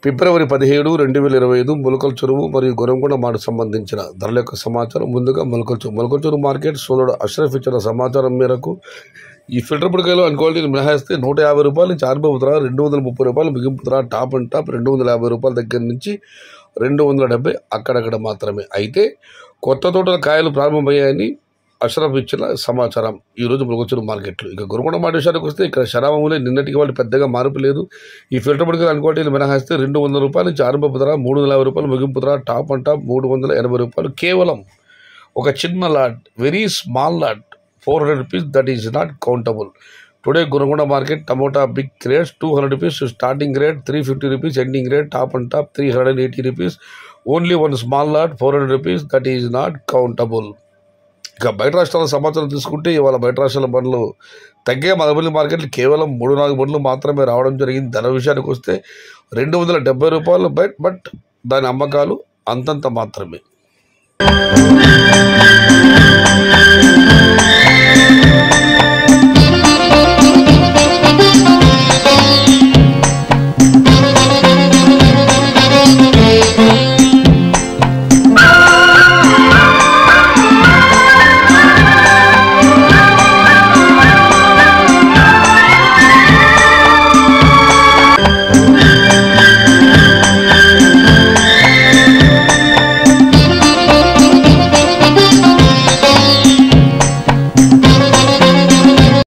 ఫిబ్రవరి 17, 2025 ములకల చెరువు మరియు గొరంకొండ మార్కెట్ సంబంధించిన ధరల యొక్క సమాచారం. ముందుగా ములకల చెరువు మార్కెట్ సోదరుడు అష్రఫ్ ఇచ్చిన సమాచారం మేరకు ఈ ఫిల్టర్ పొడికాయలు అన్క్వాలిటీని మినహాయిస్తే ₹150 నుంచి ఆరంభ ధర ₹230 ముగింపు ధర టాప్ అండ్ టాప్ ₹250 దగ్గర నుంచి 270 అక్కడక్కడ మాత్రమే. అయితే కొత్త తోటల కాయలు ప్రారంభమయ్యాయని అష్రఫ్ ఇచ్చిన సమాచారం ఈరోజు ములకల చెరువు మార్కెట్లో. ఇక గొరంకొండ మార్కెట్ విషయానికి వస్తే ఇక్కడ శరామములే నిన్నటికి వాళ్ళు పెద్దగా మార్పు లేదు. ఈ ఫిల్టర్ పొడికాయలు అన్క్వాలిటీలు మినహాయిస్తే ₹200 నుంచి ఆరంభ ధర ₹350 ముగింపు ధర టాప్ అండ్ టాప్ ₹380. కేవలం ఒక చిన్న lot, very small lot, ₹400, that is not countable. Today Gorankonda market tomato big grades ₹200 starting grade, ₹350 ending grade, top and top ₹380. Only one small lot ₹400, that is not countable. ఇక బయట రాష్ట్రాల సమాచారం తీసుకుంటే ఇవాళ బయట రాష్ట్రాల బండ్లు తగ్గే. మదనపల్లి మార్కెట్లు కేవలం 3-4 బండ్లు మాత్రమే రావడం జరిగింది. ధర విషయానికి వస్తే ₹270 బట్ దాని అమ్మకాలు అంతంత మాత్రమే.